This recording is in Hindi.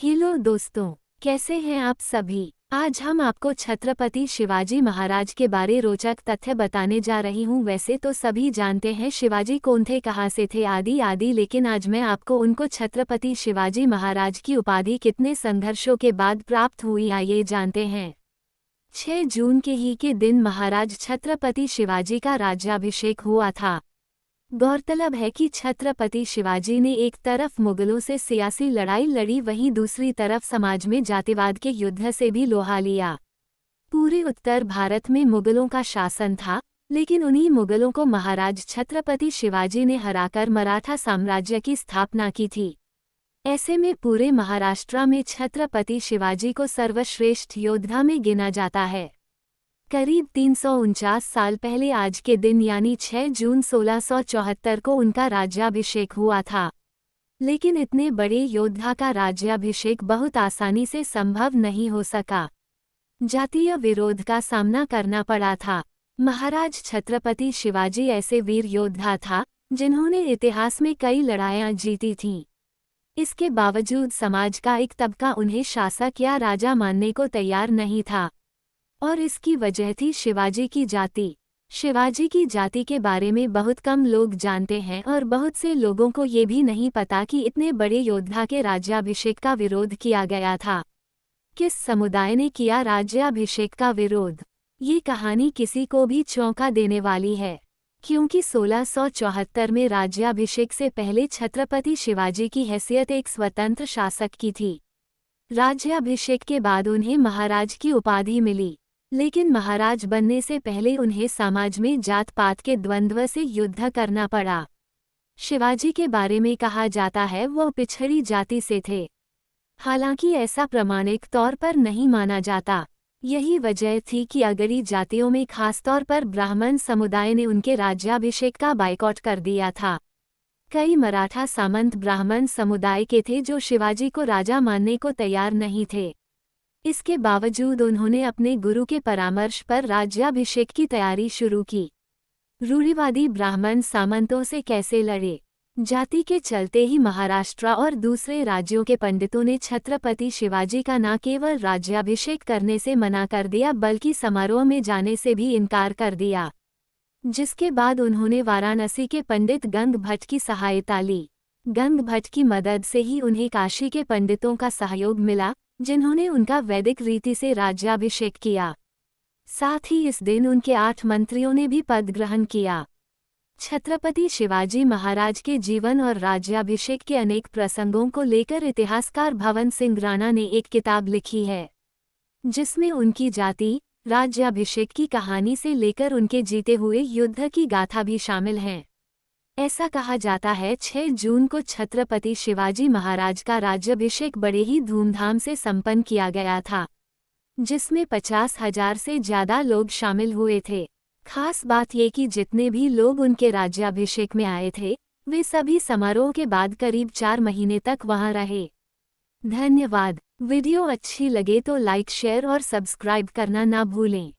हेलो दोस्तों, कैसे हैं आप सभी। आज हम आपको छत्रपति शिवाजी महाराज के बारे रोचक तथ्य बताने जा रही हूँ। वैसे तो सभी जानते हैं शिवाजी कौन थे, कहाँ से थे, आदि आदि, लेकिन आज मैं आपको उनको छत्रपति शिवाजी महाराज की उपाधि कितने संघर्षों के बाद प्राप्त हुई, आइए जानते हैं। 6 जून के ही के दिन महाराज छत्रपति शिवाजी का राज्याभिषेक हुआ था। गौरतलब है कि छत्रपति शिवाजी ने एक तरफ मुगलों से सियासी लड़ाई लड़ी, वहीं दूसरी तरफ समाज में जातिवाद के युद्ध से भी लोहा लिया। पूरे उत्तर भारत में मुगलों का शासन था, लेकिन उन्हीं मुगलों को महाराज छत्रपति शिवाजी ने हराकर मराठा साम्राज्य की स्थापना की थी। ऐसे में पूरे महाराष्ट्र में छत्रपति शिवाजी को सर्वश्रेष्ठ योद्धा में गिना जाता है। करीब 349 साल पहले आज के दिन यानी 6 जून 1674 को उनका राज्याभिषेक हुआ था। लेकिन इतने बड़े योद्धा का राज्याभिषेक बहुत आसानी से संभव नहीं हो सका। जातीय विरोध का सामना करना पड़ा था। महाराज छत्रपति शिवाजी ऐसे वीर योद्धा था जिन्होंने इतिहास में कई लड़ाइयां जीती थीं। इसके बावजूद समाज का एक तबका उन्हें शासक या राजा मानने को तैयार नहीं था, और इसकी वजह थी शिवाजी की जाति। शिवाजी की जाति के बारे में बहुत कम लोग जानते हैं, और बहुत से लोगों को ये भी नहीं पता कि इतने बड़े योद्धा के राज्याभिषेक का विरोध किया गया था। किस समुदाय ने किया राज्याभिषेक का विरोध, ये कहानी किसी को भी चौंका देने वाली है, क्योंकि 1674 में राज्याभिषेक से पहले छत्रपति शिवाजी की हैसियत एक स्वतंत्र शासक की थी। राज्याभिषेक के बाद उन्हें महाराज की उपाधि मिली, लेकिन महाराज बनने से पहले उन्हें समाज में जात पात के द्वंद्व से युद्ध करना पड़ा। शिवाजी के बारे में कहा जाता है वह पिछड़ी जाति से थे, हालांकि ऐसा प्रामाणिक तौर पर नहीं माना जाता। यही वजह थी कि अगड़ी जातियों में खासतौर पर ब्राह्मण समुदाय ने उनके राज्याभिषेक का बायकॉट कर दिया था। कई मराठा सामंत ब्राह्मण समुदाय के थे जो शिवाजी को राजा मानने को तैयार नहीं थे। इसके बावजूद उन्होंने अपने गुरु के परामर्श पर राज्याभिषेक की तैयारी शुरू की। रूढ़िवादी ब्राह्मण सामंतों से कैसे लड़े, जाति के चलते ही महाराष्ट्र और दूसरे राज्यों के पंडितों ने छत्रपति शिवाजी का न केवल राज्याभिषेक करने से मना कर दिया, बल्कि समारोह में जाने से भी इनकार कर दिया, जिसके बाद उन्होंने वाराणसी के पंडित गंग भट्ट की सहायता ली। गंग भट्ट की मदद से ही उन्हें काशी के पंडितों का सहयोग मिला, जिन्होंने उनका वैदिक रीति से राज्याभिषेक किया। साथ ही इस दिन उनके 8 मंत्रियों ने भी पद ग्रहण किया। छत्रपति शिवाजी महाराज के जीवन और राज्याभिषेक के अनेक प्रसंगों को लेकर इतिहासकार भवन सिंह राणा ने एक किताब लिखी है, जिसमें उनकी जाति, राज्याभिषेक की कहानी से लेकर उनके जीते हुए युद्ध की गाथा भी शामिल है। ऐसा कहा जाता है 6 जून को छत्रपति शिवाजी महाराज का राज्याभिषेक बड़े ही धूमधाम से संपन्न किया गया था, जिसमें 50,000 से ज्यादा लोग शामिल हुए थे। खास बात ये कि जितने भी लोग उनके राज्याभिषेक में आए थे, वे सभी समारोह के बाद करीब 4 महीने तक वहां रहे। धन्यवाद। वीडियो अच्छी लगे तो लाइक, शेयर और सब्सक्राइब करना ना भूलें।